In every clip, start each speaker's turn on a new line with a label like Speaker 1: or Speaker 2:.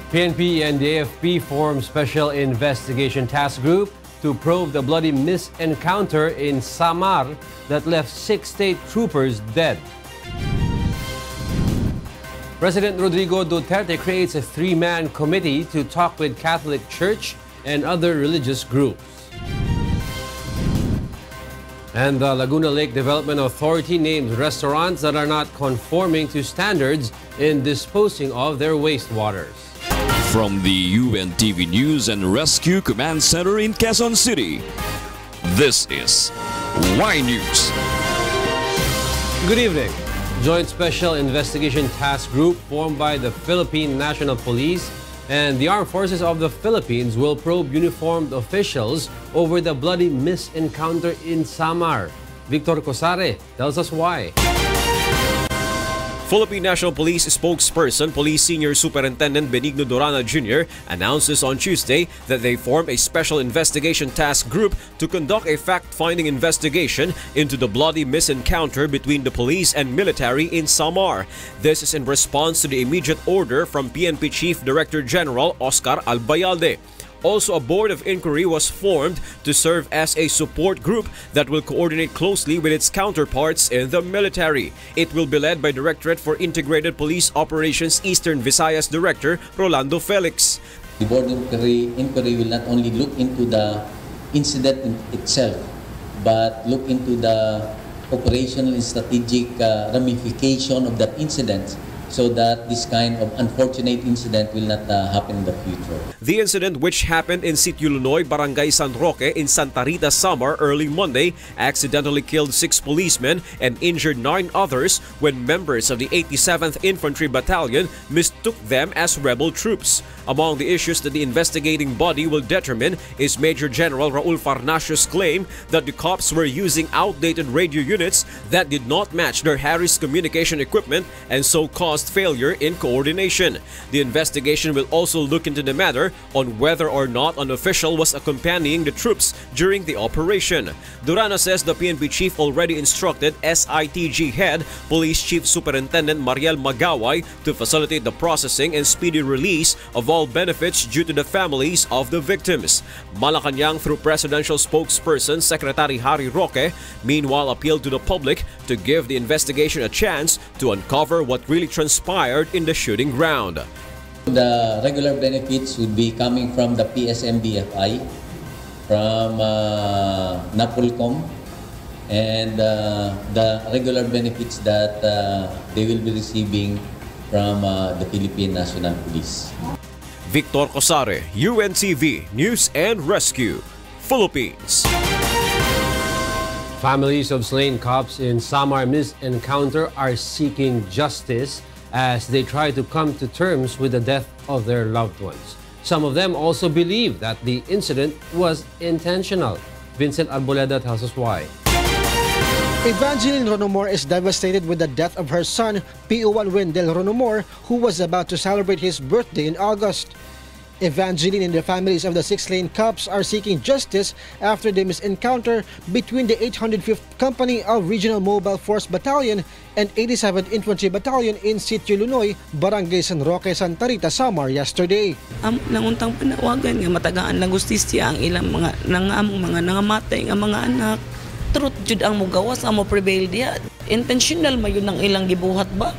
Speaker 1: PNP and the AFP formed Special Investigation Task Group to probe the bloody misencounter in Samar that left 6 state troopers dead. President Rodrigo Duterte creates a 3-man committee to talk with Catholic Church and other religious groups. And the Laguna Lake Development Authority names restaurants that are not conforming to standards in disposing of their wastewaters.
Speaker 2: From the UNTV News and Rescue Command Center in Quezon City, this is Y News.
Speaker 1: Good evening. Joint Special Investigation Task Group formed by the Philippine National Police and the Armed Forces of the Philippines will probe uniformed officials over the bloody misencounter in Samar. Victor Cosare tells us why.
Speaker 3: Philippine National Police spokesperson, Police Senior Superintendent Benigno Durana Jr. announces on Tuesday that they formed a special investigation task group to conduct a fact-finding investigation into the bloody misencounter between the police and military in Samar. This is in response to the immediate order from PNP Chief Director General Oscar Albayalde. Also, a board of inquiry was formed to serve as a support group that will coordinate closely with its counterparts in the military. It will be led by Directorate for Integrated Police Operations Eastern Visayas Director Rolando Felix.
Speaker 4: The board of inquiry will not only look into the incident itself, but look into the operational and strategic ramification of that incident, so that this kind of unfortunate incident will not happen in the future.
Speaker 3: The incident, which happened in Sitio Lunoy, Barangay San Roque in Santa Rita, Samar early Monday, accidentally killed 6 policemen and injured 9 others when members of the 87th Infantry Battalion mistook them as rebel troops. Among the issues that the investigating body will determine is Major General Raul Farnacio's claim that the cops were using outdated radio units that did not match their Harris communication equipment and so caused failure in coordination. The investigation will also look into the matter on whether or not an official was accompanying the troops during the operation. Durana says the PNP chief already instructed SITG head Police Chief Superintendent Mariel Magaway to facilitate the processing and speedy release of all benefits due to the families of the victims. Malacanang, through presidential spokesperson Secretary Harry Roque, meanwhile appealed to the public to give the investigation a chance to uncover what really transpired in the shooting ground.
Speaker 4: The regular benefits would be coming from the PSMBFI, from NAPOLCOM, and the regular benefits that they will be receiving from the Philippine National Police.
Speaker 3: Victor Cosare, UNTV News and Rescue, Philippines.
Speaker 1: Families of slain cops in Samar misencounter are seeking justice as they try to come to terms with the death of their loved ones. Some of them also believe that the incident was intentional. Vincent Arboleda tells us why.
Speaker 5: Evangeline Ronomor is devastated with the death of her son, PO1 Wendell Ronomor, who was about to celebrate his birthday in August. Evangeline and the families of the 6 slain cops are seeking justice after the misencounter between the 805th Company of Regional Mobile Force Battalion and 87th Infantry Battalion in Sitio Lunoy, Barangay San Roque, Santa Rita, Samar yesterday.
Speaker 6: Nanguntang panawagan nga matagaan lang justisya ang ilang mga nangamatay nga mga anak. Truth jud ang mugawas ang mo prevail diha. Intentional mayon ang ilang gibuhat ba?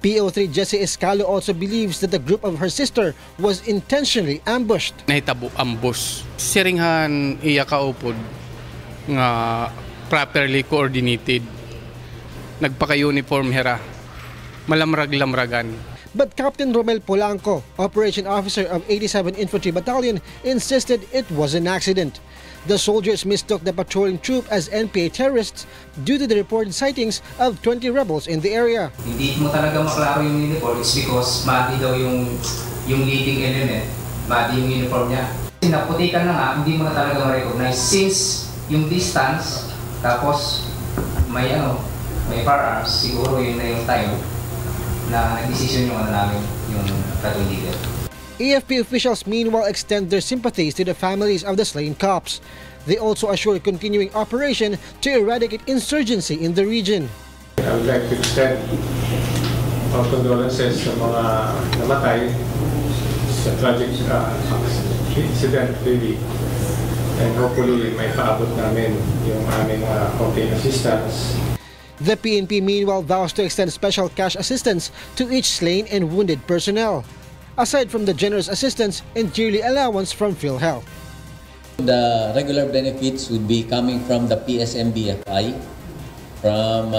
Speaker 5: PO3 Jesse Escalo also believes that the group of her sister was intentionally ambushed.
Speaker 7: Nahitabo ambush. Siringhan iya kaupod nga properly coordinated. Nagpaka-uniform hera. Malamrag-lamragan.
Speaker 5: But Captain Romel Polanco, Operation Officer of 87 Infantry Battalion, insisted it was an accident. The soldiers mistook the patrolling troop as NPA terrorists due to the reported sightings of 20 rebels in the area.
Speaker 8: Hindi mo talaga maklaro yung uniform. It's because mati daw yung leading element. Mati yung uniform niya. Naputikan na nga, hindi mo na talaga ma-recognize since yung distance, tapos may firearms, siguro yun na yung time na nag-decision yung namin, yung platoon leader.
Speaker 5: AFP officials meanwhile extend their sympathies to the families of the slain cops. They also assure continuing operation to eradicate insurgency in the region.
Speaker 9: I would like to extend our condolences sa mga namatay It's a tragic incident really. And hopefully may paabot namin yung aming konting assistance.
Speaker 5: The PNP meanwhile vows to extend special cash assistance to each slain and wounded personnel, aside from the generous assistance and yearly allowance from PhilHealth.
Speaker 4: The regular benefits would be coming from the PSMBFI, from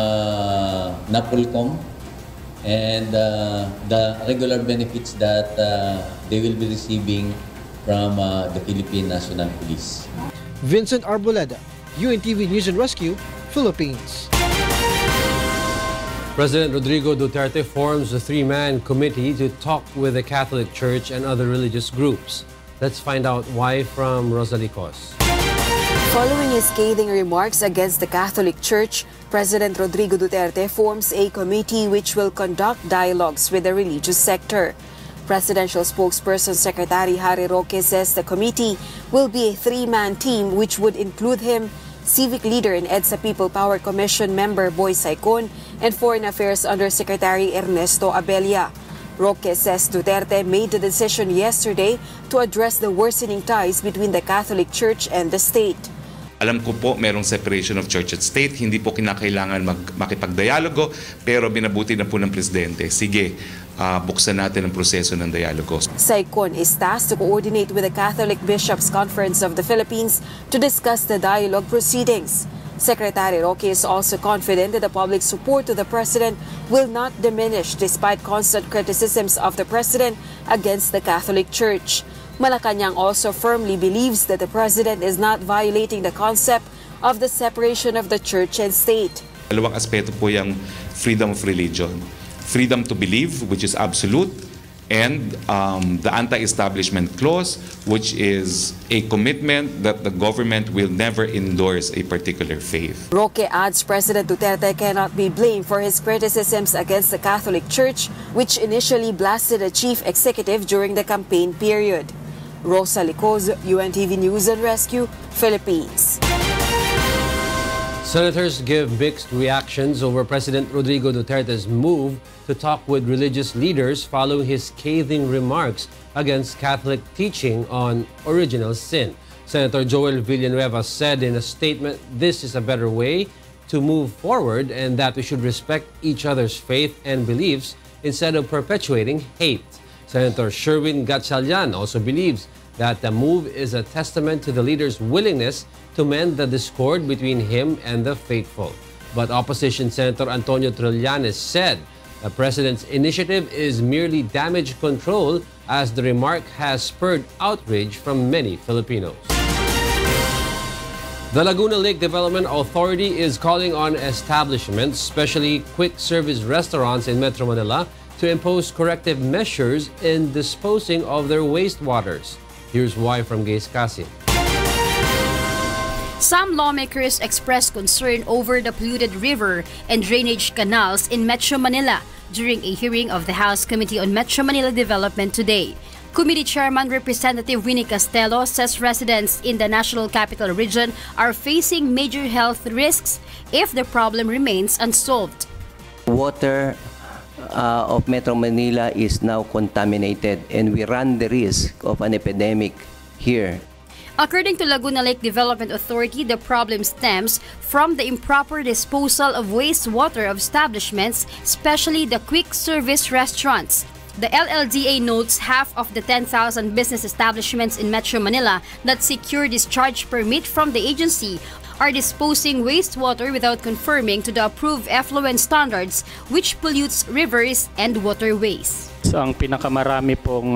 Speaker 4: Napolcom, and the regular benefits that they will be receiving from the Philippine National Police.
Speaker 5: Vincent Arboleda, UNTV News and Rescue, Philippines.
Speaker 1: President Rodrigo Duterte forms a three-man committee to talk with the Catholic Church and other religious groups. Let's find out why from Rosalie Cos.
Speaker 10: Following his scathing remarks against the Catholic Church, President Rodrigo Duterte forms a committee which will conduct dialogues with the religious sector. Presidential spokesperson Secretary Harry Roque says the committee will be a three-man team which would include him, civic leader and EDSA People Power Commission member Boy Saicon, and Foreign Affairs Undersecretary Ernesto Abella. Roque says Duterte made the decision yesterday to address the worsening ties between the Catholic Church and the state.
Speaker 11: Alam ko po merong separation of church at state, hindi po kinakailangan makipagdialogo, pero binabuti na po ng Presidente. Sige, buksan natin ang proseso ng dialogo.
Speaker 10: Saicon is tasked to coordinate with the Catholic Bishops' Conference of the Philippines to discuss the dialogue proceedings. Secretary Roque is also confident that the public support to the President will not diminish despite constant criticisms of the President against the Catholic Church. Malacanang also firmly believes that the President is not violating the concept of the separation of the Church and state.
Speaker 11: Dalawang aspeto po yung freedom of religion. Freedom to believe, which is absolute, and the anti-establishment clause, which is a commitment that the government will never endorse a particular faith.
Speaker 10: Roque adds President Duterte cannot be blamed for his criticisms against the Catholic Church, which initially blasted the chief executive during the campaign period. Rosa Licoz, UNTV News and Rescue, Philippines.
Speaker 1: Senators give mixed reactions over President Rodrigo Duterte's move to talk with religious leaders following his scathing remarks against Catholic teaching on original sin. Senator Joel Villanueva said in a statement, "This is a better way to move forward and that we should respect each other's faith and beliefs instead of perpetuating hate." Senator Sherwin Gatchalian also believes that the move is a testament to the leader's willingness to mend the discord between him and the faithful. But opposition Senator Antonio Trillanes said the president's initiative is merely damage control as the remark has spurred outrage from many Filipinos. The Laguna Lake Development Authority is calling on establishments, especially quick service restaurants in Metro Manila, to impose corrective measures in disposing of their wastewaters. Here's why from Gaze Casim.
Speaker 12: Some lawmakers expressed concern over the polluted river and drainage canals in Metro Manila during a hearing of the House Committee on Metro Manila Development today. Committee Chairman Representative Winnie Castelo says residents in the National Capital Region are facing major health risks if the problem remains unsolved.
Speaker 13: Water of Metro Manila is now contaminated and we run the risk of an epidemic here.
Speaker 12: According to Laguna Lake Development Authority, the problem stems from the improper disposal of wastewater of establishments, especially the quick service restaurants. The LLDA notes half of the 10,000 business establishments in Metro Manila that secure discharge permit from the agency are disposing wastewater without conforming to the approved effluent standards, which pollutes rivers and waterways.
Speaker 14: Ang pinakamarami pong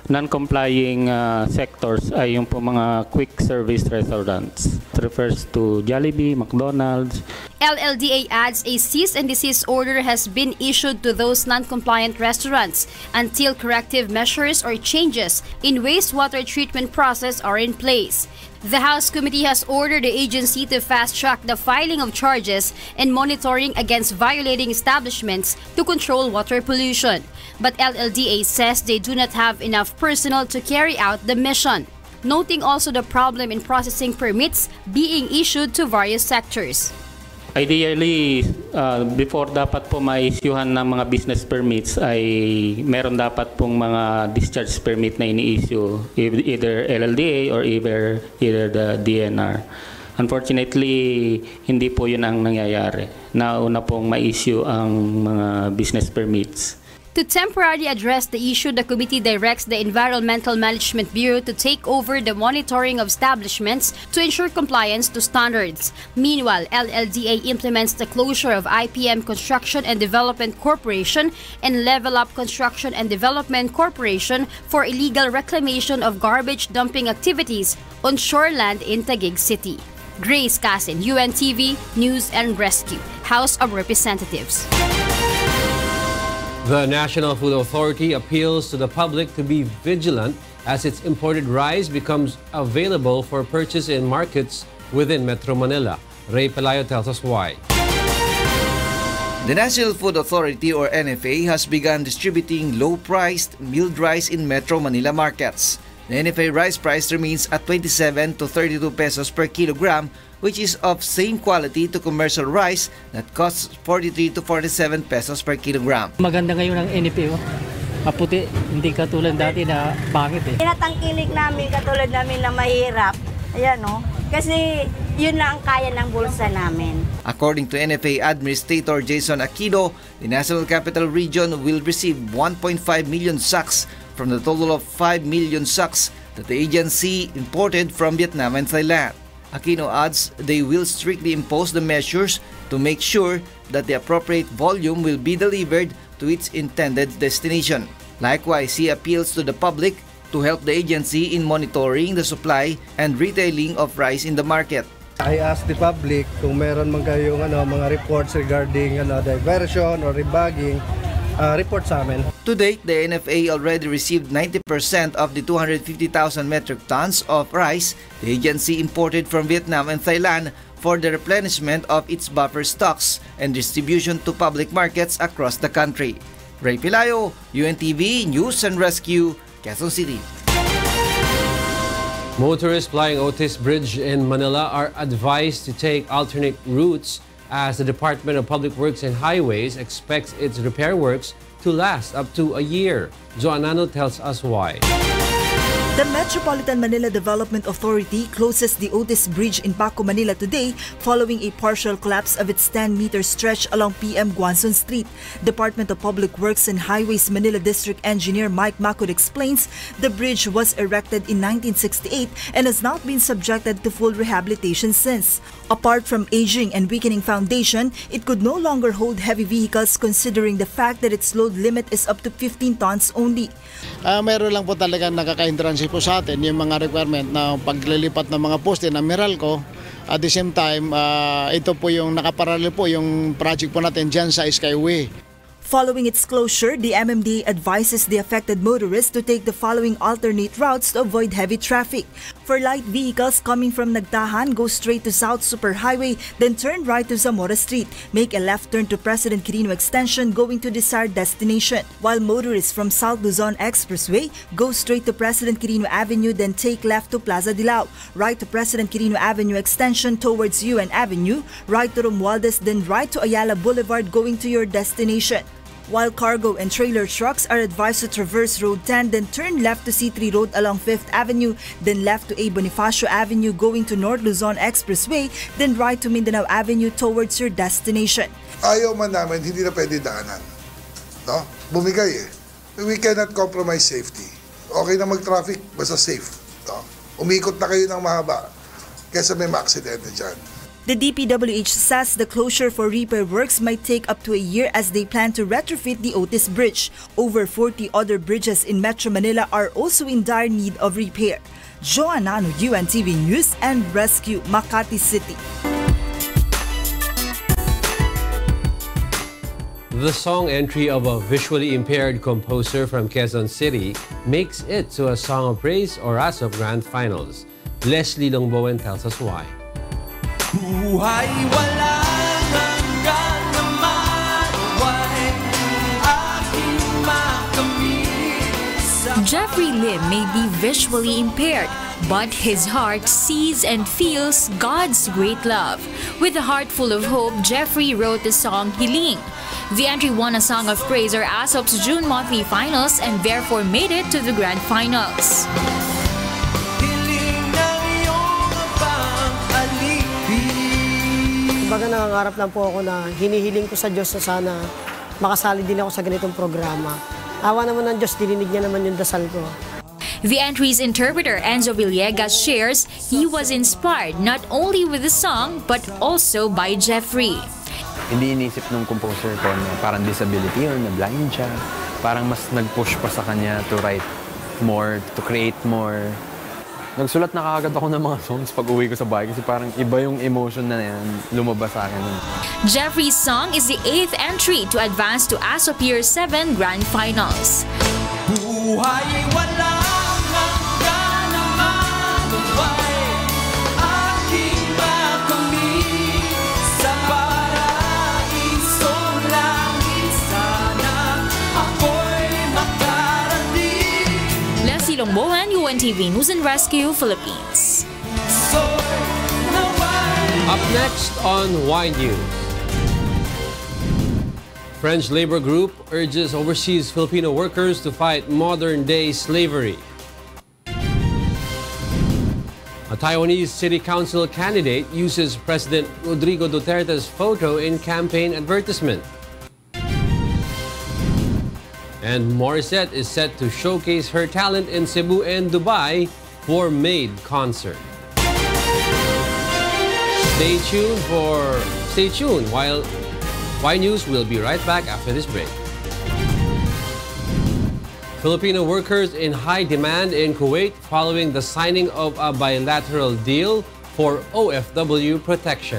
Speaker 14: non-complying sectors ay yung po mga quick service restaurants. It refers to Jollibee, McDonald's.
Speaker 12: LLDA adds a cease and desist order has been issued to those non-compliant restaurants until corrective measures or changes in wastewater treatment process are in place. The House Committee has ordered the agency to fast-track the filing of charges and monitoring against violating establishments to control water pollution. But LLDA says they do not have enough personnel to carry out the mission, noting also the problem in processing permits being issued to various sectors.
Speaker 14: Ideally, before dapat po ma-issuehan ng mga business permits ay meron dapat pong mga discharge permit na ini-issue, either LLDA or either the DNR. Unfortunately, hindi po yun ang nangyayari. Nauna pong ma-issue ang mga business permits.
Speaker 12: To temporarily address the issue, the committee directs the Environmental Management Bureau to take over the monitoring of establishments to ensure compliance to standards. Meanwhile, LLDA implements the closure of IPM Construction and Development Corporation and Level Up Construction and Development Corporation for illegal reclamation of garbage dumping activities on shoreland in Taguig City. Grace Casin, UNTV News and Rescue, House of Representatives.
Speaker 1: The National Food Authority appeals to the public to be vigilant as its imported rice becomes available for purchase in markets within Metro Manila. Ray Pelayo tells us why.
Speaker 15: The National Food Authority or NFA has begun distributing low-priced milled rice in Metro Manila markets. The NFA rice price remains at 27 to 32 pesos per kilogram, which is of same quality to commercial rice that costs 43 to 47 pesos per kilogram.
Speaker 16: Maganda ngayon ang NFA, maputi, hindi katulad dati na pangit eh.
Speaker 17: Tinatangkilik namin katulad namin na mahirap, ayan o, kasi yun lang ang kaya ng bulsa namin.
Speaker 15: According to NFA Administrator Jason Aquino, the National Capital Region will receive 1.5 million sacks from the total of 5 million sacks that the agency imported from Vietnam and Thailand. Aquino adds they will strictly impose the measures to make sure that the appropriate volume will be delivered to its intended destination. Likewise, he appeals to the public to help the agency in monitoring the supply and retailing of rice in the market.
Speaker 18: I ask the public kung meron man kayong mga reports regarding diversion or rebagging, report sa amin.
Speaker 15: To date, the NFA already received 90% of the 250,000 metric tons of rice the agency imported from Vietnam and Thailand for the replenishment of its buffer stocks and distribution to public markets across the country. Ray Pelayo, UNTV News and Rescue, Quezon City.
Speaker 1: Motorists flying Otis Bridge in Manila are advised to take alternate routes as the Department of Public Works and Highways expects its repair works to last up to a year. Joanano tells us why.
Speaker 19: The Metropolitan Manila Development Authority closes the Otis Bridge in Bacau, Manila today following a partial collapse of its 10-meter stretch along PM Guanzon Street. Department of Public Works and Highways Manila District Engineer Mike Macud explains the bridge was erected in 1968 and has not been subjected to full rehabilitation since. Apart from aging and weakening foundation, it could no longer hold heavy vehicles considering the fact that its load limit is up to 15 tons only.
Speaker 18: Meron lang po talaga nakaka-hindrance po sa atin yung mga requirement na paglilipat ng mga poste ng Meralco. At the same time, ito po yung nakaparallel po yung project po natin dyan sa Skyway.
Speaker 19: Following its closure, the MMDA advises the affected motorists to take the following alternate routes to avoid heavy traffic. For light vehicles coming from Nagtahan, go straight to South Superhighway, then turn right to Zamora Street. Make a left turn to President Quirino Extension going to desired destination. While motorists from South Luzon Expressway, go straight to President Quirino Avenue, then take left to Plaza Dilao. Right to President Quirino Avenue Extension towards UN Avenue. Right to Romualdez, then right to Ayala Boulevard going to your destination. While cargo and trailer trucks are advised to traverse Road 10, then turn left to C3 Road along 5th Avenue, then left to A. Bonifacio Avenue going to North Luzon Expressway, then right to Mindanao Avenue towards your destination.
Speaker 20: Ayaw man namin, hindi na pwede daanan. No? Bumigay eh. We cannot compromise safety. Okay na mag-traffic, basta safe. No? Umikot na kayo ng mahaba kaysa may ma-aksidente dyan.
Speaker 19: The DPWH says the closure for repair works might take up to a year as they plan to retrofit the Otis Bridge. Over 40 other bridges in Metro Manila are also in dire need of repair. Joanano, UNTV News and Rescue, Makati City.
Speaker 1: The song entry of a visually impaired composer from Quezon City makes it to a Song of Praise or ASOP Grand Finals. Leslie Longbowen tells us why.
Speaker 21: Buhay walang hanggan naman, huwag aking makamit sa
Speaker 2: Jeffrey Lim may be visually impaired, but his heart sees and feels God's great love. With a heart full of hope, Jeffrey wrote the song Hiling. The entry won a Song of Praise or ASOP's June monthly finals and therefore made it to the grand finals.
Speaker 22: Kumbaga nangangarap lang po ako na hinihiling ko sa Diyos na sana makasali din ako sa ganitong programa. Awa naman ng Diyos, dininig niya naman yung dasal ko.
Speaker 2: The entry's interpreter, Angelo, shares he was inspired not only with the song but also by Jeffrey.
Speaker 23: Hindi inisip ng composer ko na parang disability yun, na blind siya. Parang mas nag-push pa sa kanya to write more, to create more. Nagsulat na kaagad ako ng mga songs pag uwi ko sa bahay kasi parang iba yung emotion na yan lumabas sa akin.
Speaker 2: Jeffrey's song is the 8th entry to advance to ASOP Year 7 Grand Finals.
Speaker 21: Buhay wala hanggan naman buhay, aking makamit sa paraisong langit, sana ako'y makarating.
Speaker 2: Leslie Longbohan, UNTV News and Rescue, Philippines.
Speaker 1: Up next on Y News. French labor group urges overseas Filipino workers to fight modern-day slavery. A Taiwanese city council candidate uses President Rodrigo Duterte's photo in campaign advertisement. And Morisette is set to showcase her talent in Cebu and Dubai for Made concert. Stay tuned while Y News will be right back after this break. Filipino workers in high demand in Kuwait following the signing of a bilateral deal for OFW protection.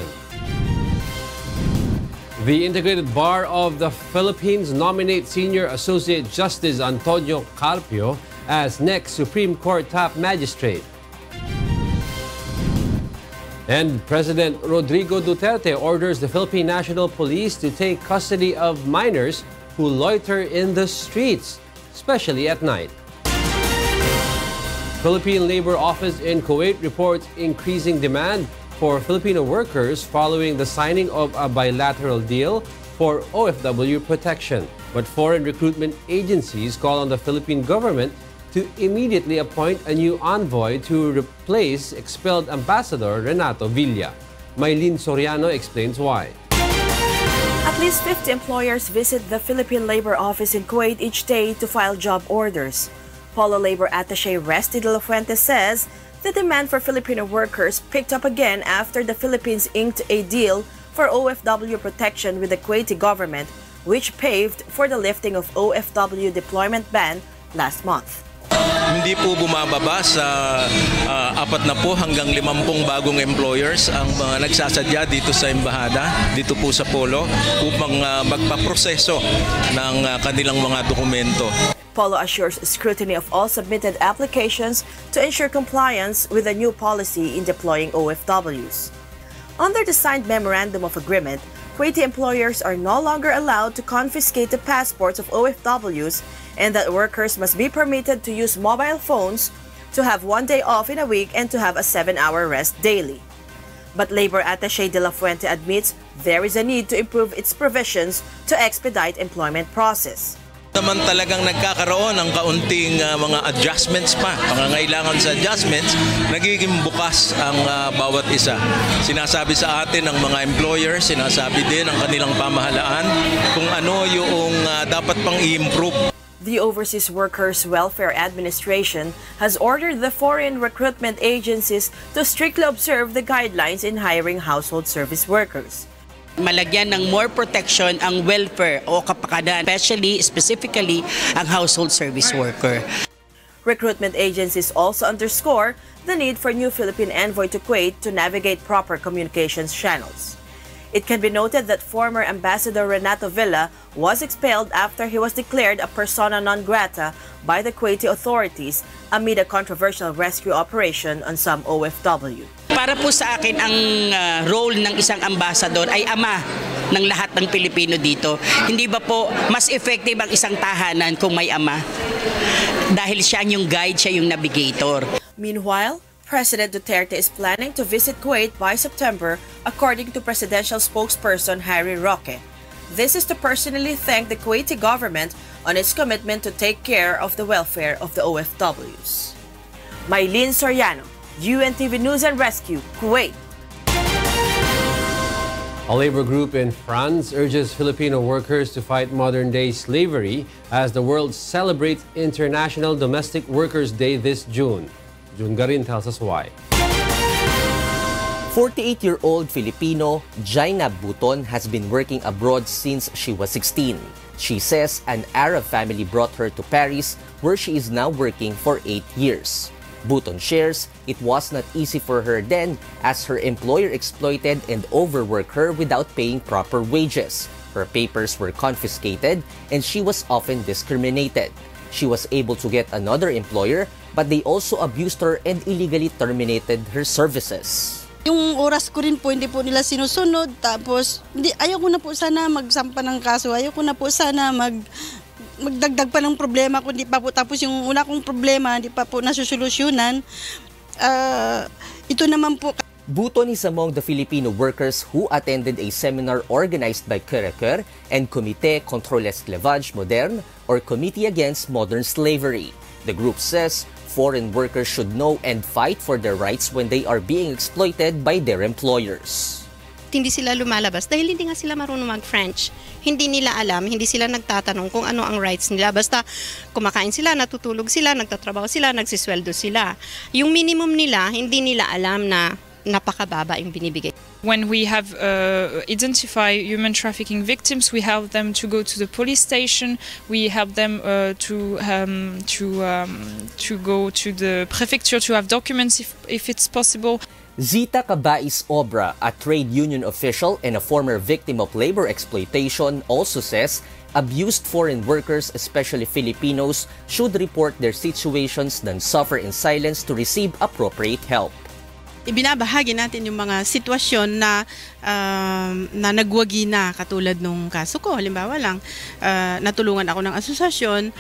Speaker 1: The Integrated Bar of the Philippines nominate Senior Associate Justice Antonio Carpio as next Supreme Court top magistrate. And President Rodrigo Duterte orders the Philippine National Police to take custody of minors who loiter in the streets, especially at night. Philippine Labor Office in Kuwait reports increasing demand for Filipino workers following the signing of a bilateral deal for OFW protection. But foreign recruitment agencies call on the Philippine government to immediately appoint a new envoy to replace expelled Ambassador Renato Villa. Maylene Soriano explains why.
Speaker 24: At least 50 employers visit the Philippine Labor Office in Kuwait each day to file job orders. Polo Labor Attaché Resty De La Fuente says the demand for Filipino workers picked up again after the Philippines inked a deal for OFW protection with the Kuwaiti government, which paved for the lifting of OFW deployment ban last month.
Speaker 25: Hindi po bumababa sa 40 hanggang 50 bagong employers ang mga nagsasadya dito sa embahada, dito po sa Polo, upang magpaproseso ng kanilang mga dokumento.
Speaker 24: Polo assures scrutiny of all submitted applications to ensure compliance with the new policy in deploying OFWs. Under the signed Memorandum of Agreement, Kuwaiti employers are no longer allowed to confiscate the passports of OFWs and that workers must be permitted to use mobile phones, to have 1 day off in a week, and to have a 7-hour rest daily. But Labor Attaché De La Fuente admits there is a need to improve its provisions to expedite employment process.
Speaker 25: Naman talagang nagkakaroon ng kaunting mga adjustments pa. Pangangailangan sa adjustments, nagiging bukas ang bawat isa. Sinasabi sa atin ng mga employers, sinasabi din ng kanilang pamahalaan kung ano yung dapat pang i-improve.
Speaker 24: The Overseas Workers Welfare Administration has ordered the foreign recruitment agencies to strictly observe the guidelines in hiring household service workers.
Speaker 26: Malagyan ng more protection ang welfare o kapakanan, specifically ang household service worker.
Speaker 24: Recruitment agencies also underscore the need for new Philippine envoy to Kuwait to navigate proper communications channels. It can be noted that former Ambassador Renato Villa was expelled after he was declared a persona non grata by the Kuwaiti authorities amid a controversial rescue operation on some OFW.
Speaker 26: Para po sa akin, ang role ng isang ambassador ay ama ng lahat ng Pilipino dito. Hindi ba po mas effective ang isang tahanan kung may ama? Dahil siya yung guide, siya yung navigator.
Speaker 24: Meanwhile, President Duterte is planning to visit Kuwait by September, according to presidential spokesperson Harry Roque. This is to personally thank the Kuwaiti government on its commitment to take care of the welfare of the OFWs. Maylene Soriano, UNTV News and Rescue, Kuwait.
Speaker 1: A labor group in France urges Filipino workers to fight modern-day slavery as the world celebrates International Domestic Workers' Day this June. June Garin tells us why.
Speaker 3: 48-year-old Filipino Jaina Buton has been working abroad since she was 16. She says an Arab family brought her to Paris, where she is now working for 8 years. Buton shares it was not easy for her then, as her employer exploited and overworked her without paying proper wages. Her papers were confiscated and she was often discriminated. She was able to get another employer, but they also abused her and illegally terminated her services.
Speaker 4: Yung oras ko rin po, hindi po nila sinusunod. Tapos, ayaw ko na po sana magsampa ng kaso. Ayaw ko na po sana magdagdag pa ng problema. Kundi pa po, tapos yung una kong problema, hindi pa po nasusolusyonan. Ito naman po.
Speaker 3: Buton is among the Filipino workers who attended a seminar organized by Kereker and Comité contre l'Esclavage Moderne, or Committee Against Modern Slavery. The group says foreign workers should know and fight for their rights when they are being exploited by their employers.
Speaker 6: Hindi sila lumalabas dahil hindi nga sila marunong mag-French. Hindi nila alam, hindi sila nagtatanong kung ano ang rights nila. Basta kumakain sila, natutulog sila, nagtatrabaho sila, nagsisweldo sila. Yung minimum nila, hindi nila alam na napakababa yung binibigay.
Speaker 7: When we have identified human trafficking victims, we help them to go to the police station. We help them to go to the prefecture to have documents if it's possible.
Speaker 3: Zita Cabais Obra, a trade union official and a former victim of labor exploitation, also says abused foreign workers, especially Filipinos, should report their situations than suffer in silence to receive appropriate help.
Speaker 6: Ibinabahagi natin yung mga sitwasyon na nagwagi na, katulad nung kaso ko. Halimbawa lang, natulungan ako ng asosasyon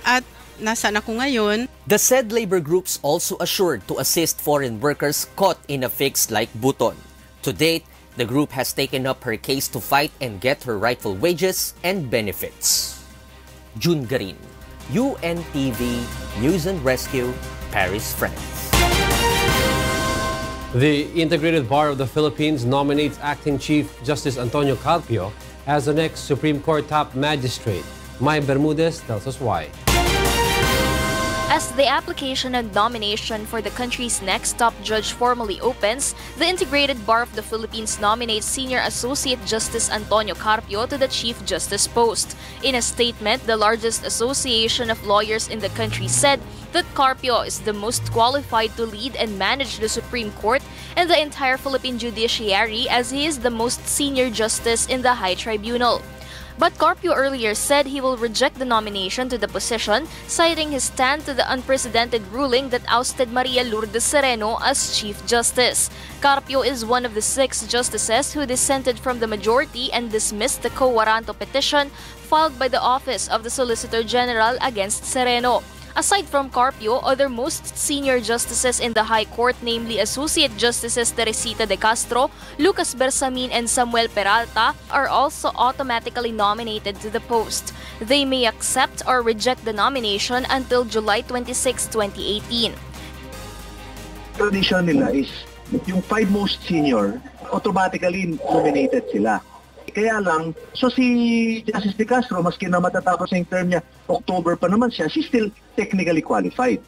Speaker 6: at nasaan ako ngayon.
Speaker 3: The said labor groups also assured to assist foreign workers caught in a fix like Buton. To date, the group has taken up her case to fight and get her rightful wages and benefits. June Garin, UNTV News and Rescue, Paris, France.
Speaker 1: The Integrated Bar of the Philippines nominates Acting Chief Justice Antonio Carpio as the next Supreme Court top magistrate. Mai Bermudez tells us why.
Speaker 8: As the application and nomination for the country's next top judge formally opens, the Integrated Bar of the Philippines nominates Senior Associate Justice Antonio Carpio to the Chief Justice post. In a statement, the largest association of lawyers in the country said that Carpio is the most qualified to lead and manage the Supreme Court and the entire Philippine judiciary, as he is the most senior justice in the High Tribunal. But Carpio earlier said he will reject the nomination to the position, citing his stand to the unprecedented ruling that ousted Maria Lourdes Sereno as Chief Justice. Carpio is one of the 6 justices who dissented from the majority and dismissed the quo warranto petition filed by the Office of the Solicitor General against Sereno. Aside from Carpio, other most senior justices in the High Court, namely Associate Justices Teresita de Castro, Lucas Bersamin, and Samuel Peralta, are also automatically nominated to the post. They may accept or reject the nomination until July 26, 2018.
Speaker 9: Tradition nila is yung 5 most senior, automatically nominated sila. Kaya lang, so si Justice de Castro, maski na matatapos yung term niya, October pa naman siya, she's still technically qualified.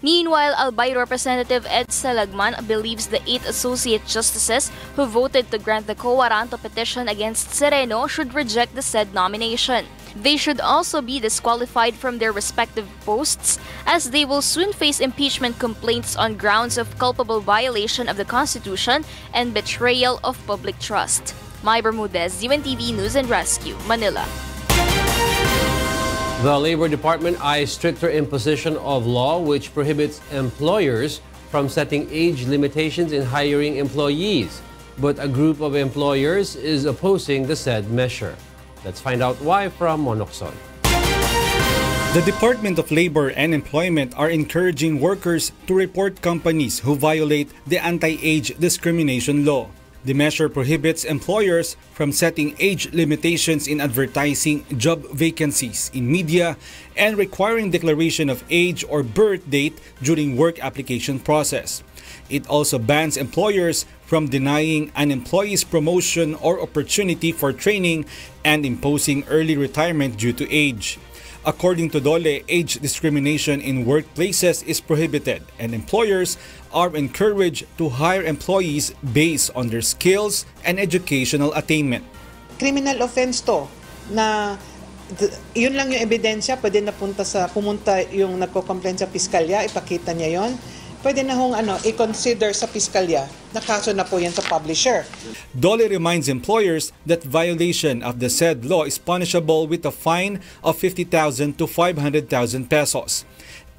Speaker 8: Meanwhile, Albay Representative Ed Salagman believes the 8 associate justices who voted to grant the quo warranto petition against Sereno should reject the said nomination. They should also be disqualified from their respective posts, as they will soon face impeachment complaints on grounds of culpable violation of the Constitution and betrayal of public trust. Mai Bermudez, UNTV News and Rescue, Manila.
Speaker 1: The Labor Department eyes stricter imposition of law which prohibits employers from setting age limitations in hiring employees. But a group of employers is opposing the said measure. Let's find out why from Monokson.
Speaker 5: The Department of Labor and Employment are encouraging workers to report companies who violate the anti-age discrimination law. The measure prohibits employers from setting age limitations in advertising job vacancies in media and requiring declaration of age or birth date during work application process. It also bans employers from denying an employee's promotion or opportunity for training and imposing early retirement due to age. According to Dole, age discrimination in workplaces is prohibited and employers are encouraged to hire employees based on their skills and educational attainment.
Speaker 10: Criminal offense to na yun lang yung ebidensya, pwede na pumunta yung nagko-complain sa piskalya, ipakita niya yon. Pwede na hong i-consider sa piskalya na kaso na po yan sa publisher.
Speaker 5: Dole reminds employers that violation of the said law is punishable with a fine of 50,000 to 500,000 pesos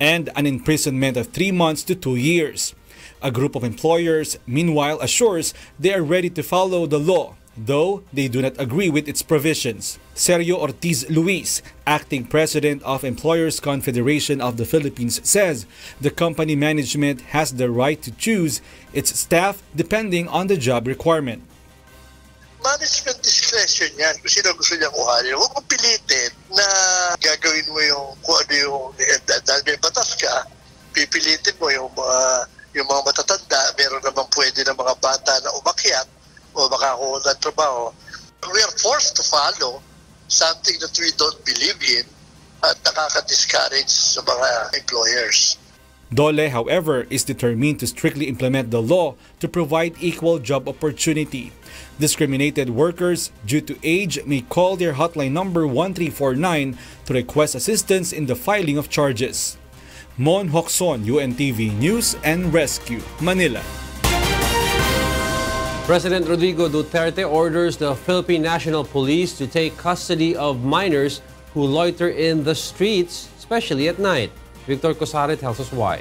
Speaker 5: and an imprisonment of 3 months to 2 years. A group of employers, meanwhile, assures they are ready to follow the law, though they do not agree with its provisions. Sergio Ortiz Luis, acting president of Employers Confederation of the Philippines, says the company management has the right to choose its staff depending on the job requirement.
Speaker 11: Management discretion yan kung sino gusto niya kuhanin. Huwag mo pilitin na gagawin mo yung kung ano yung dahil may batas ka, pipilitin mo yung mga matatanda, meron naman pwede ng mga bata na umakyat o makakuha ng trabaho. We are forced to follow something that we don't believe in at nakaka-discourage sa mga employers.
Speaker 5: Dole, however, is determined to strictly implement the law to provide equal job opportunity. Discriminated workers due to age may call their hotline number 1349 to request assistance in the filing of charges. Mon Hokson, UNTV News and Rescue, Manila.
Speaker 1: President Rodrigo Duterte orders the Philippine National Police to take custody of minors who loiter in the streets, especially at night. Victor Cosare tells us why.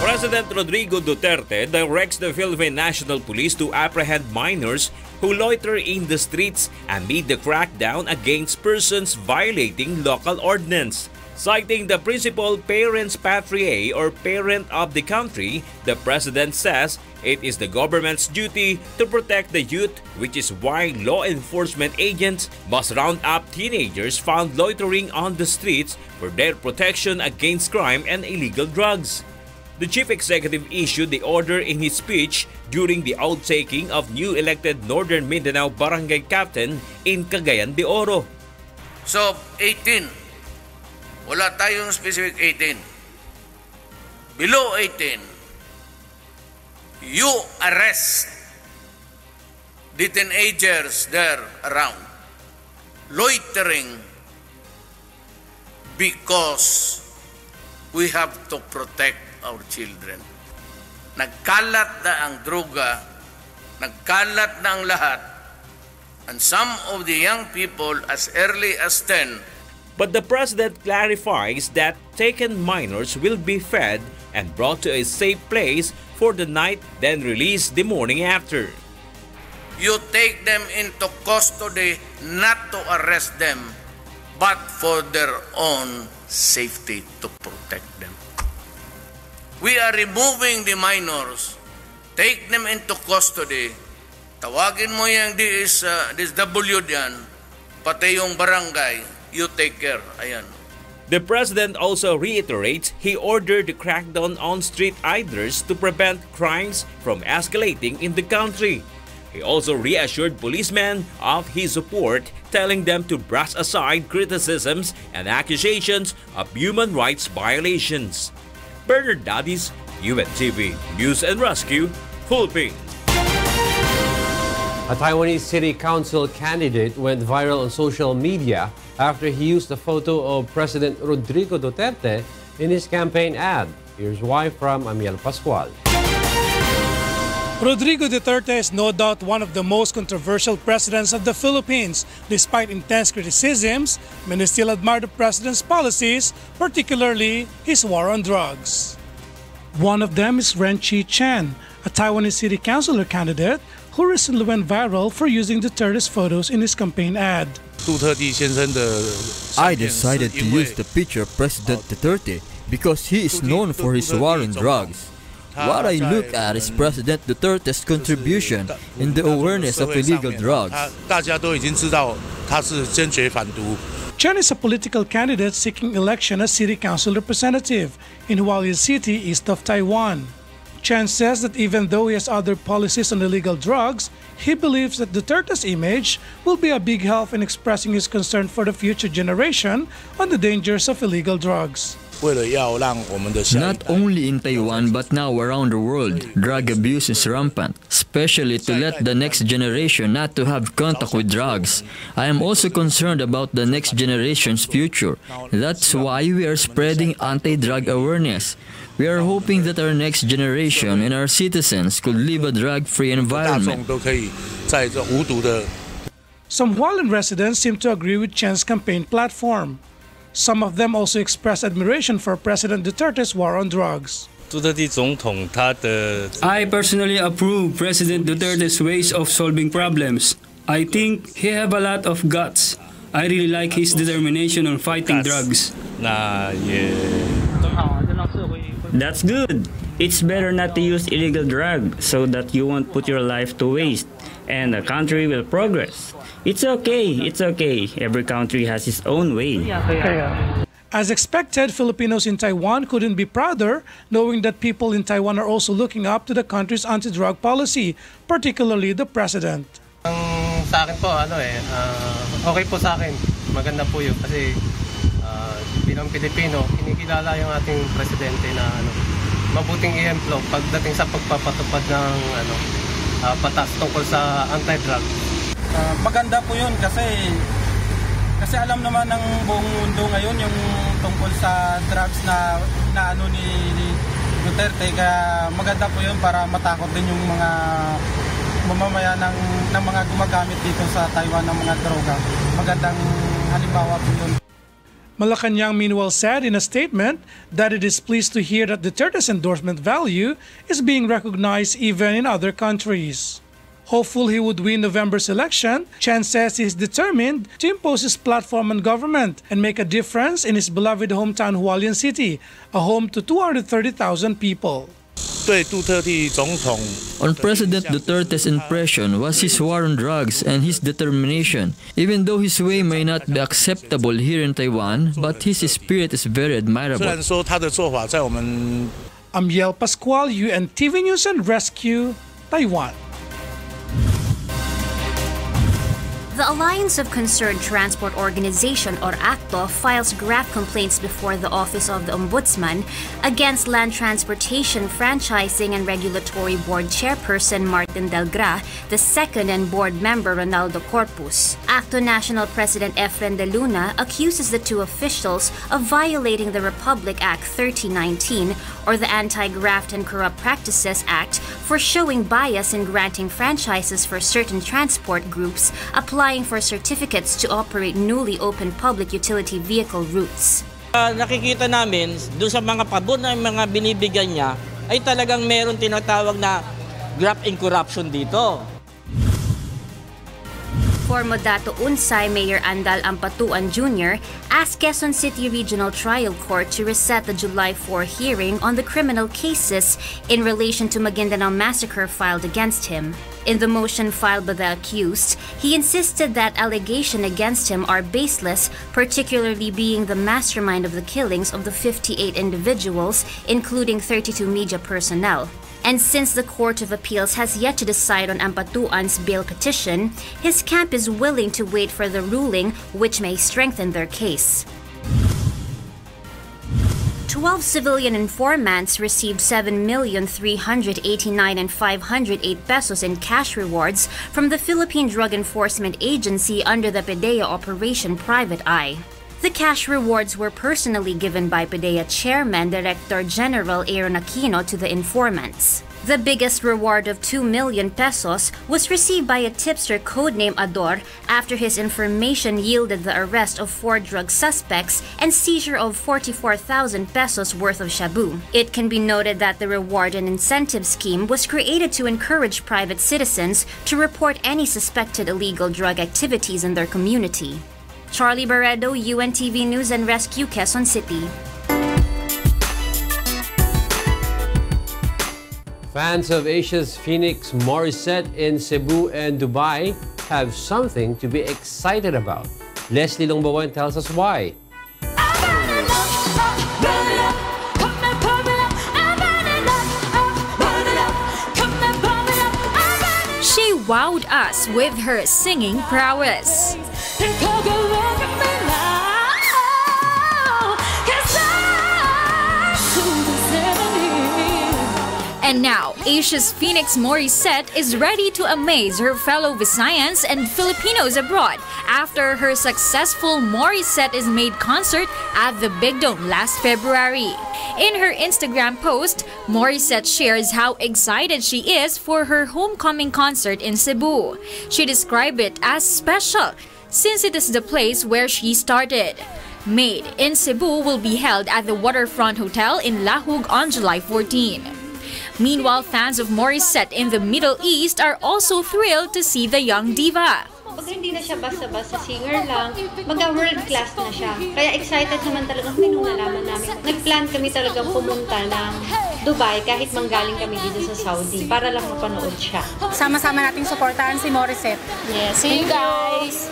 Speaker 12: President Rodrigo Duterte directs the Philippine National Police to apprehend minors who loiter in the streets amid the crackdown against persons violating local ordinance. Citing the principal parents patriae or parent of the country, the president says it is the government's duty to protect the youth, which is why law enforcement agents must round up teenagers found loitering on the streets for their protection against crime and illegal drugs. The chief executive issued the order in his speech during the outtaking of new elected Northern Mindanao barangay captain in Cagayan de Oro.
Speaker 13: So, 18. Wala tayong specific 18. Below 18, you arrest the teenagers there around, loitering, because we have to protect our children. Nagkalat na ang droga, nagkalat na ang lahat, and some of the young people as early as 10.
Speaker 12: But the president clarifies that taken minors will be fed and brought to a safe place for the night, then released the morning after.
Speaker 13: You take them into custody not to arrest them, but for their own safety, to protect them. We are removing the minors, take them into custody, tawagin mo yung DSW yan, pati yung barangay, you take care. Ayan.
Speaker 12: The president also reiterates he ordered the crackdown on street idlers to prevent crimes from escalating in the country. He also reassured policemen of his support, telling them to brush aside criticisms and accusations of human rights violations. Bernard Dadis, UNTV News and Rescue, Philippines.
Speaker 1: A Taiwanese city council candidate went viral on social media after he used a photo of President Rodrigo Duterte in his campaign ad. Here's why from Amiel Pascual.
Speaker 14: Rodrigo Duterte is no doubt one of the most controversial presidents of the Philippines. Despite intense criticisms, many still admire the president's policies, particularly his war on drugs. One of them is Ren Chi Chen, a Taiwanese city councilor candidate who recently went viral for using Duterte's photos in his campaign ad.
Speaker 15: I decided to use the picture of President Duterte because he is known for his war on drugs. What I look at is President Duterte's contribution in the awareness of illegal drugs.
Speaker 14: Chen is a political candidate seeking election as city council representative in Hualien City, east of Taiwan. Chen says that even though he has other policies on illegal drugs, he believes that Duterte's image will be a big help in expressing his concern for the future generation on the dangers of illegal drugs.
Speaker 15: Not only in Taiwan but now around the world, drug abuse is rampant, especially to let the next generation not to have contact with drugs. I am also concerned about the next generation's future. That's why we are spreading anti-drug awareness. We are hoping that our next generation and our citizens could live a drug-free environment.
Speaker 14: Some Hualien residents seem to agree with Chen's campaign platform. Some of them also express admiration for President Duterte's war on drugs.
Speaker 16: I personally approve President Duterte's ways of solving problems. I think he have a lot of guts. I really like his determination on fighting drugs.
Speaker 17: That's good. It's better not to use illegal drugs so that you won't put your life to waste and the country will progress. It's okay. Every country has its own way.
Speaker 14: As expected, Filipinos in Taiwan couldn't be prouder knowing that people in Taiwan are also looking up to the country's anti-drug policy, particularly the president.
Speaker 18: Sa akin po, okay po sa akin. Maganda po yun kasi bilang Pilipino, kinikilala yung ating presidente na mabuting i-employ pagdating sa pagpapatupad ng patas tungkol sa anti-drug.
Speaker 19: Maganda po yun kasi alam naman ng buong mundo ngayon yung tungkol sa drugs na ni Duterte, kaya maganda po yun para matakot din yung mga mamamaya ng mga gumagamit dito sa Taiwan ng mga droga. Magandang halimbawa po yun.
Speaker 14: Malacanang meanwhile said in a statement that it is pleased to hear that Duterte's endorsement value is being recognized even in other countries. Hopeful he would win November's election, Chen says he is determined to impose his platform on government and make a difference in his beloved hometown Hualien City, a home to 230,000 people.
Speaker 15: On President Duterte's impression was his war on drugs and his determination. Even though his way may not be acceptable here in Taiwan, but his spirit is very admirable.
Speaker 14: Amiel Pascual, UNTV News and Rescue, Taiwan.
Speaker 20: The Alliance of Concerned Transport Organization, or ACTO, files graft complaints before the Office of the Ombudsman against Land Transportation Franchising and Regulatory Board Chairperson Martin Delgra, the second and board member Ronaldo Corpus. ACTO National President Efren de Luna accuses the two officials of violating the Republic Act 3019, or the Anti-Graft and Corrupt Practices Act, for showing bias in granting franchises for certain transport groups, applying for certificates to operate newly opened public utility vehicle routes.
Speaker 27: Nakikita namin doon sa mga pabor na mga binibigyan niya ay talagang meron tinatawag na graft and corruption dito.
Speaker 20: For Modato Unsay, Mayor Andal Ampatuan Jr. asked Quezon City Regional Trial Court to reset the July 4 hearing on the criminal cases in relation to Maguindanao massacre filed against him. In the motion filed by the accused, he insisted that allegations against him are baseless, particularly being the mastermind of the killings of the 58 individuals, including 32 media personnel. And since the Court of Appeals has yet to decide on Ampatuan's bail petition, his camp is willing to wait for the ruling, which may strengthen their case. 12 civilian informants received 7,389,508 pesos in cash rewards from the Philippine Drug Enforcement Agency under the PDEA Operation Private Eye. The cash rewards were personally given by PDEA Chairman Director General Aaron Aquino to the informants. The biggest reward of 2 million pesos was received by a tipster codenamed Ador after his information yielded the arrest of 4 drug suspects and seizure of 44,000 pesos worth of shabu. It can be noted that the reward and incentive scheme was created to encourage private citizens to report any suspected illegal drug activities in their community. Charlie Barredo, UNTV News and Rescue, Quezon City.
Speaker 1: Fans of Asia's Phoenix Morisette in Cebu and Dubai have something to be excited about. Leslie Longbawan tells us why.
Speaker 2: She wowed us with her singing prowess. And now, Asia's Phoenix Morisette is ready to amaze her fellow Visayans and Filipinos abroad after her successful Morisette is Made concert at the Big Dome last February. In her Instagram post, Morisette shares how excited she is for her homecoming concert in Cebu. She described it as special since it is the place where she started. Made in Cebu will be held at the Waterfront Hotel in Lahug on July 14. Meanwhile, fans of Morisette in the Middle East are also thrilled to see the young diva.
Speaker 21: Pag hindi na siya basta-basta singer lang, mag-world class na siya. Kaya excited naman talaga kami nung nalaman namin. Nag-plan kami talagang pumunta ng Dubai kahit manggaling kami dito sa Saudi para lang mapanood siya.
Speaker 22: Sama-sama nating suportahan si Morisette.
Speaker 21: Yes, see you guys!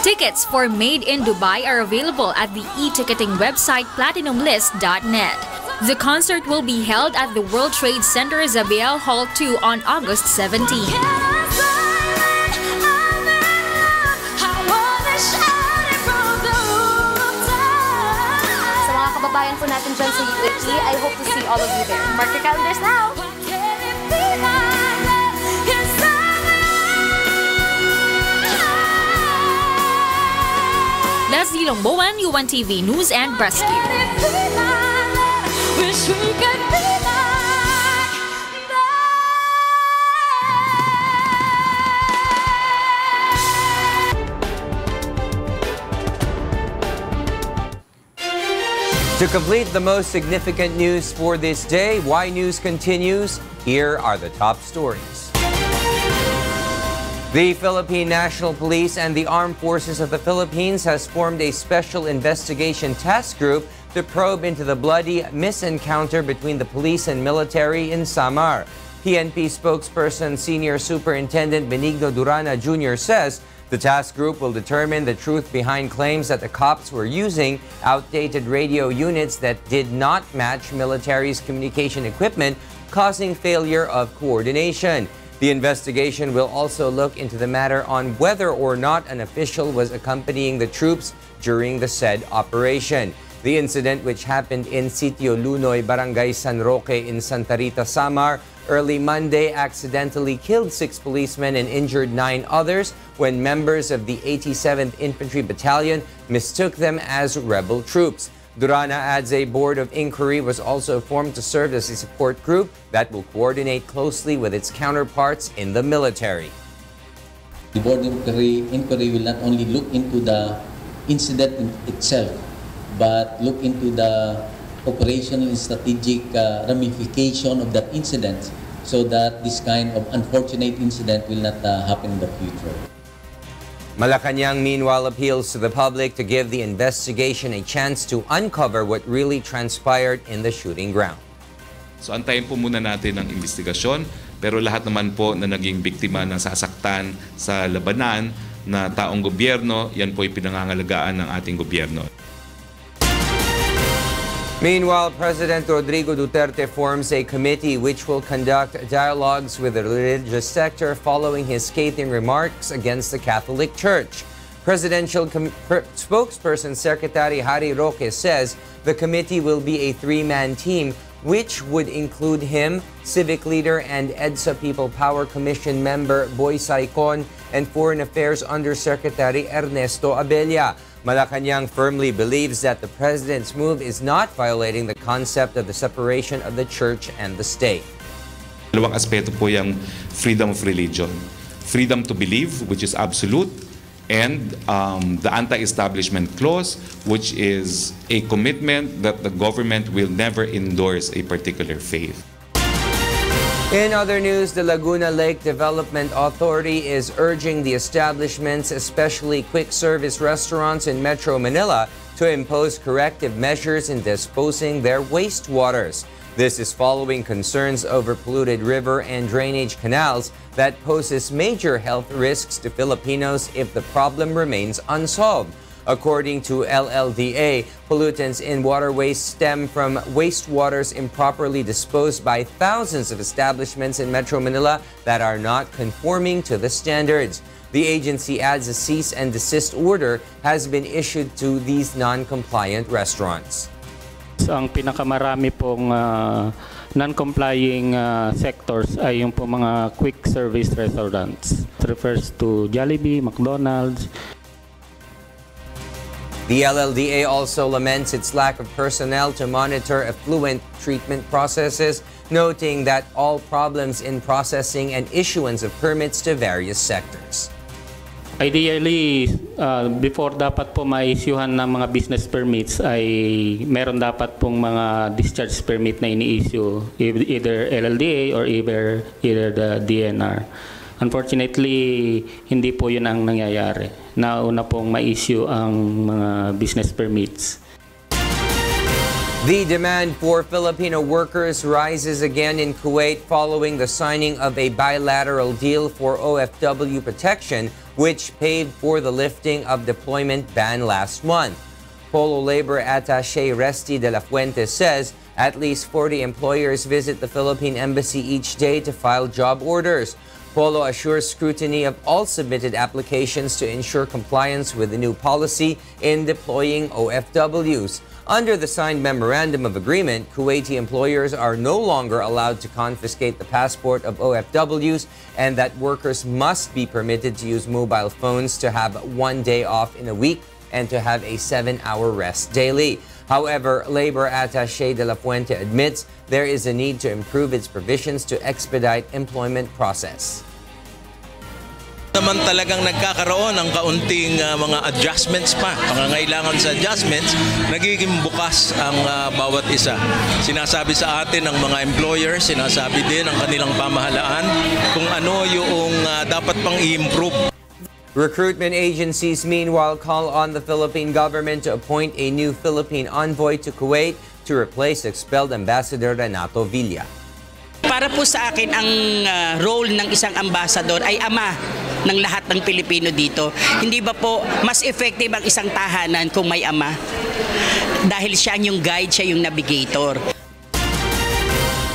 Speaker 2: Tickets for Made in Dubai are available at the e-ticketing website platinumlist.net. The concert will be held at the World Trade Center Zabiel Hall 2 on August 17.
Speaker 23: Sa mga kababayan po natin dyan sa UAE, I hope to see all of you there. Mark your calendars now!
Speaker 2: Leslie Longbawan, UNTV News and Rescue.
Speaker 24: Wish we could be
Speaker 25: To complete the most significant news for this day, Y News continues. Here are the top stories. The Philippine National Police and the Armed Forces of the Philippines has formed a special investigation task group to probe into the bloody misencounter between the police and military in Samar. PNP spokesperson Senior Superintendent Benigno Durana Jr. says the task group will determine the truth behind claims that the cops were using outdated radio units that did not match military's communication equipment, causing failure of coordination. The investigation will also look into the matter on whether or not an official was accompanying the troops during the said operation. The incident, which happened in Sitio Lunoy, Barangay San Roque in Santa Rita, Samar, early Monday, accidentally killed 6 policemen and injured 9 others when members of the 87th Infantry Battalion mistook them as rebel troops. Durana adds a board of inquiry was also formed to serve as a support group that will coordinate closely with its counterparts in the military.
Speaker 26: The board of inquiry will not only look into the incident itself, but look into the operational and strategic ramification of that incident so that this kind of unfortunate incident will not happen in the future.
Speaker 25: Malacanang meanwhile appeals to the public to give the investigation a chance to uncover what really transpired in the shooting ground.
Speaker 28: So antayin po muna natin ang investigasyon, pero lahat naman po na naging biktima ng sasaktan sa labanan na taong gobyerno, yan po ay pinangangalagaan ng ating gobyerno.
Speaker 25: Meanwhile, President Rodrigo Duterte forms a committee which will conduct dialogues with the religious sector following his scathing remarks against the Catholic Church. Presidential spokesperson Secretary Harry Roque says the committee will be a 3-man team which would include him, civic leader and EDSA People Power Commission member Boy Saicon, and Foreign Affairs Undersecretary Ernesto Abella. Malacanang firmly believes that the president's move is not violating the concept of the separation of the church and the state.
Speaker 28: Dalawang aspeto po yung freedom of religion. Freedom to believe, which is absolute, and the anti-establishment clause, which is a commitment that the government will never endorse a particular faith.
Speaker 25: In other news, the Laguna Lake Development Authority is urging the establishments, especially quick-service restaurants in Metro Manila, to impose corrective measures in disposing their wastewaters. This is following concerns over polluted river and drainage canals that poses major health risks to Filipinos if the problem remains unsolved. According to LLDA, pollutants in waterways stem from wastewaters improperly disposed by thousands of establishments in Metro Manila that are not conforming to the standards. The agency adds a cease and desist order has been issued to these non-compliant restaurants.
Speaker 3: Ang pinakamarami pong non-complying sectors ay yung po mga quick service restaurants. It refers to Jollibee, McDonald's.
Speaker 25: The LLDA also laments its lack of personnel to monitor effluent treatment processes, noting that all problems in processing and issuance of permits to various sectors.
Speaker 3: Ideally, before dapat po ma-issuehan ng mga business permits ay meron dapat pong mga discharge permit na ini-issue, either LLDA or either the DNR. Unfortunately, hindi po yun ang nangyayari. Nauna pong ma-issue ang mga business permits.
Speaker 25: The demand for Filipino workers rises again in Kuwait following the signing of a bilateral deal for OFW protection, which paved for the lifting of deployment ban last month. Polo Labor Attaché Resti de la Fuente says at least 40 employers visit the Philippine Embassy each day to file job orders. Polo assures scrutiny of all submitted applications to ensure compliance with the new policy in deploying OFWs. Under the signed memorandum of agreement, Kuwaiti employers are no longer allowed to confiscate the passport of OFWs, and that workers must be permitted to use mobile phones, to have 1 day off in a week, and to have a 7-hour rest daily. However, Labor Attaché de la Fuente admits there is a need to improve its provisions to expedite employment process.
Speaker 4: Naman talagang nagkakaroon ng kaunting mga adjustments pa. Pangangailangan sa adjustments, nagiging bukas ang bawat isa. Sinasabi sa atin ng mga employers, sinasabi din ng kanilang pamahalaan kung ano yung dapat pang i-improve.
Speaker 25: Recruitment agencies, meanwhile, call on the Philippine government to appoint a new Philippine envoy to Kuwait to replace expelled Ambassador Renato Villa.
Speaker 6: Para po sa akin, ang role ng isang ambassador ay ama ng lahat ng Pilipino dito. Hindi ba po mas effective ang isang tahanan kung may ama? Dahil siya yung guide, siya yung navigator.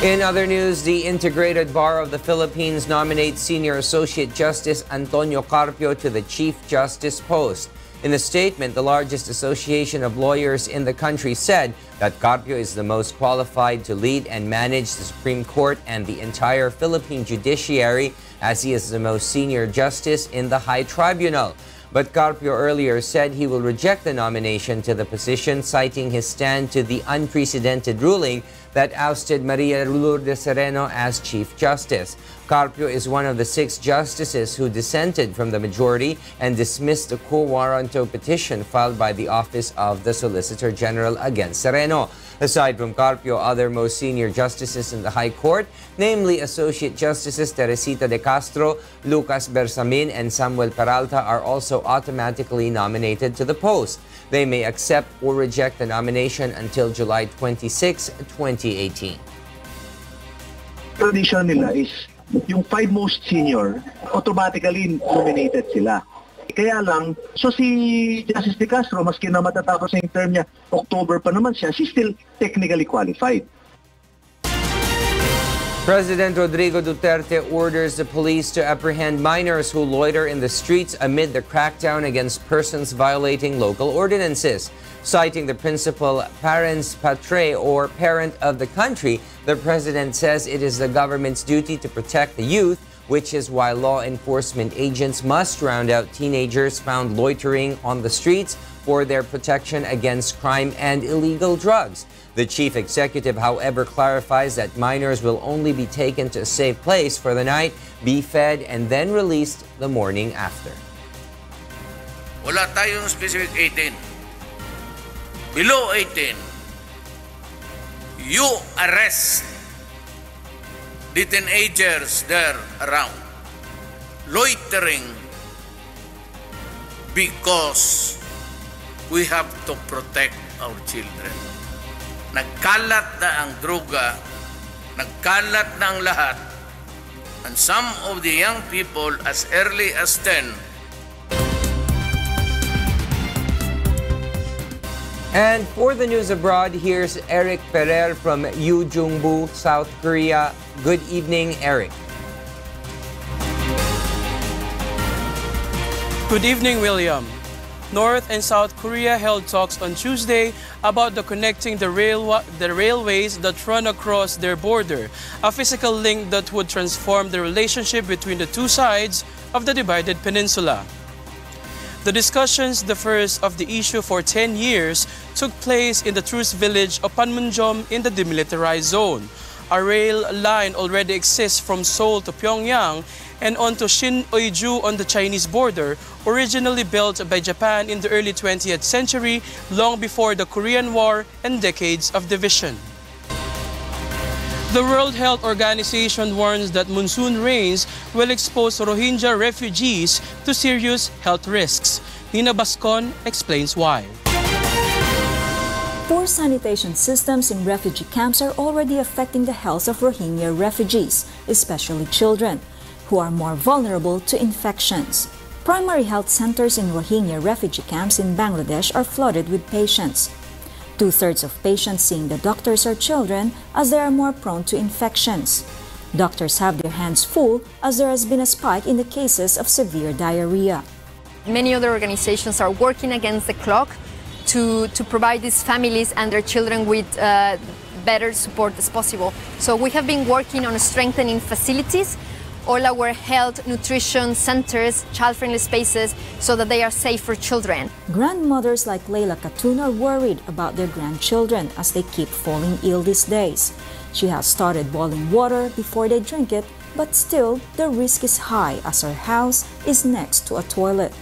Speaker 25: In other news, the Integrated Bar of the Philippines nominates Senior Associate Justice Antonio Carpio to the Chief Justice post. In a statement, the largest association of lawyers in the country said that Carpio is the most qualified to lead and manage the Supreme Court and the entire Philippine judiciary, as he is the most senior justice in the High Tribunal. But Carpio earlier said he will reject the nomination to the position, citing his stand to the unprecedented ruling that ousted Maria Lourdes Sereno as Chief Justice. Carpio is one of the 6 justices who dissented from the majority and dismissed the quo warranto petition filed by the Office of the Solicitor General against Sereno. Aside from Carpio, other most senior justices in the High Court, namely Associate Justices Teresita de Castro, Lucas Bersamin, and Samuel Peralta, are also automatically nominated to the post. They may accept or reject the nomination until July 26, 2018.
Speaker 7: Tradition nila is yung 5 most senior, automatically nominated sila. Kaya lang, so si Justice De Castro, maski na matatapos yung term niya, October pa naman siya, she's still technically qualified.
Speaker 25: President Rodrigo Duterte orders the police to apprehend minors who loiter in the streets amid the crackdown against persons violating local ordinances. Citing the principle parens patriae, or parent of the country, the president says it is the government's duty to protect the youth, which is why law enforcement agents must round out teenagers found loitering on the streets for their protection against crime and illegal drugs. The chief executive, however, clarifies that minors will only be taken to a safe place for the night, be fed, and then released the morning after.
Speaker 5: Wala tayong specific 18. Below 18, you arrest the teenagers there around, loitering, because we have to protect our children. Nagkalat na ang droga, nagkalat na ang lahat, and some of the young people as early as 10.
Speaker 25: And for the news abroad, here's Eric Ferrer from Uljungbu, South Korea. Good evening, Eric.
Speaker 8: Good evening, William. North and South Korea held talks on Tuesday about connecting the railways that run across their border, a physical link that would transform the relationship between the two sides of the divided peninsula. The discussions, the first of the issue for 10 years, took place in the truce village of Panmunjom in the demilitarized zone. A rail line already exists from Seoul to Pyongyang and onto Shin-Oiju on the Chinese border, originally built by Japan in the early 20th century, long before the Korean War and decades of division. The World Health Organization warns that monsoon rains will expose Rohingya refugees to serious health risks. Nina Bascon explains why.
Speaker 9: Poor sanitation systems in refugee camps are already affecting the health of Rohingya refugees, especially children, who are more vulnerable to infections. Primary health centers in Rohingya refugee camps in Bangladesh are flooded with patients. 2/3 of patients seeing the doctors are children, as they are more prone to infections. Doctors have their hands full as there has been a spike in the cases of severe diarrhea.
Speaker 10: Many other organizations are working against the clock to provide these families and their children with better support as possible. So we have been working on strengthening facilities, all our health, nutrition centers, child-friendly spaces, so that they are safe for children.
Speaker 9: Grandmothers like Leila Katun are worried about their grandchildren as they keep falling ill these days. She has started boiling water before they drink it, but still, the risk is high as her house is next to a toilet.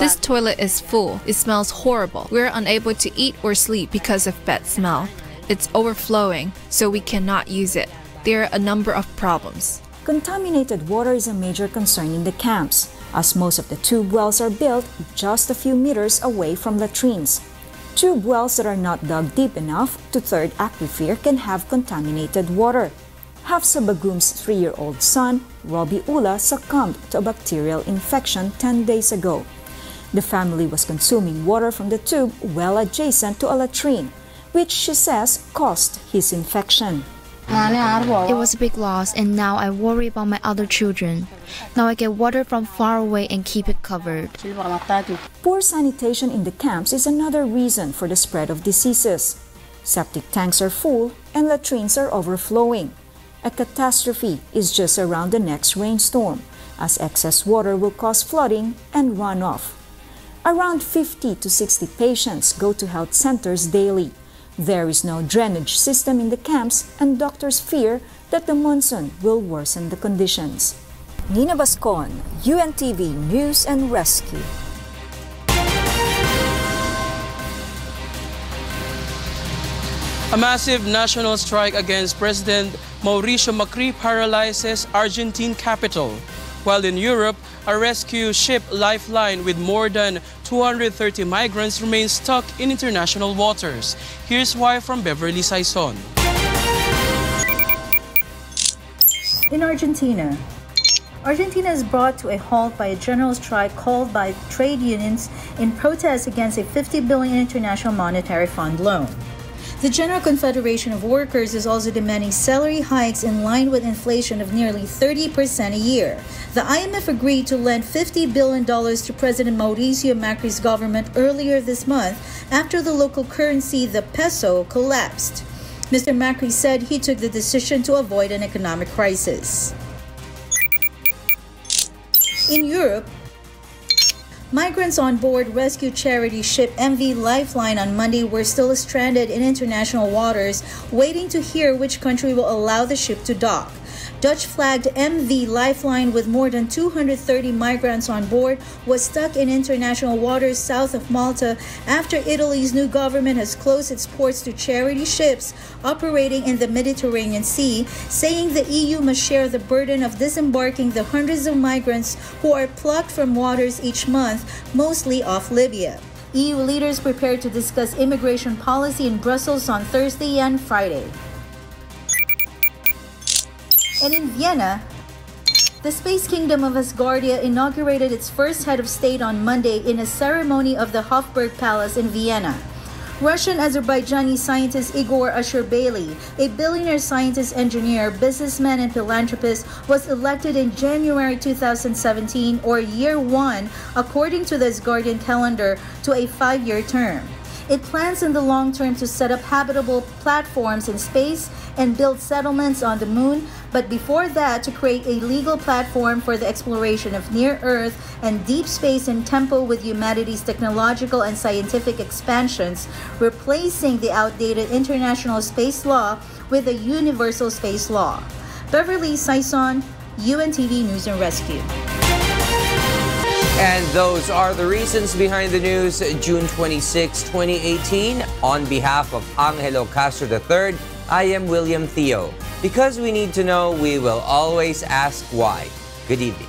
Speaker 11: This toilet is full. It smells horrible. We're unable to eat or sleep because of bad smell. It's overflowing, so we cannot use it. There are a number of problems.
Speaker 9: Contaminated water is a major concern in the camps, as most of the tube wells are built just a few meters away from latrines. Tube wells that are not dug deep enough to third aquifer can have contaminated water. Hafsa Bagum's 3-year-old son, Robbie Ula, succumbed to a bacterial infection 10 days ago. The family was consuming water from the tube well adjacent to a latrine, which she says caused his infection.
Speaker 11: It was a big loss, and now I worry about my other children. Now I get water from far away and keep it covered.
Speaker 9: Poor sanitation in the camps is another reason for the spread of diseases. Septic tanks are full and latrines are overflowing. A catastrophe is just around the next rainstorm, as excess water will cause flooding and runoff. Around 50 to 60 patients go to health centers daily. There is no drainage system in the camps, and doctors fear that the monsoon will worsen the conditions. Nina Bascon, UNTV News and Rescue.
Speaker 8: A massive national strike against President Mauricio Macri paralyzes Argentine capital, while in Europe, a rescue ship Lifeline with more than 230 migrants remains stuck in international waters. Here's why from Beverly Saison.
Speaker 12: In Argentina is brought to a halt by a general strike called by trade unions in protest against a $50 billion International Monetary Fund loan. The General Confederation of Workers is also demanding salary hikes in line with inflation of nearly 30% a year. The IMF agreed to lend $50 billion to President Mauricio Macri's government earlier this month after the local currency, the peso, collapsed. Mr. Macri said he took the decision to avoid an economic crisis. In Europe, migrants on board rescue charity ship MV Lifeline on Monday were still stranded in international waters, waiting to hear which country will allow the ship to dock. Dutch-flagged MV Lifeline with more than 230 migrants on board was stuck in international waters south of Malta after Italy's new government has closed its ports to charity ships operating in the Mediterranean Sea, saying the EU must share the burden of disembarking the hundreds of migrants who are plucked from waters each month, mostly off Libya. EU leaders prepared to discuss immigration policy in Brussels on Thursday and Friday. And in Vienna, the Space Kingdom of Asgardia inaugurated its first head of state on Monday in a ceremony of the Hofburg Palace in Vienna. Russian-Azerbaijani scientist Igor Asherbely, a billionaire scientist, engineer, businessman, and philanthropist, was elected in January 2017, or year one, according to the Asgardian calendar, to a 5-year term. It plans in the long term to set up habitable platforms in space and build settlements on the moon, but before that to create a legal platform for the exploration of near-Earth and deep space in tempo with humanity's technological and scientific expansions, replacing the outdated international space law with a universal space law. Beverly Saison, UNTV News and Rescue.
Speaker 25: And those are the reasons behind the news, June 26, 2018. On behalf of Angelo Castro III, I am William Thio. Because we need to know, we will always ask why. Good evening.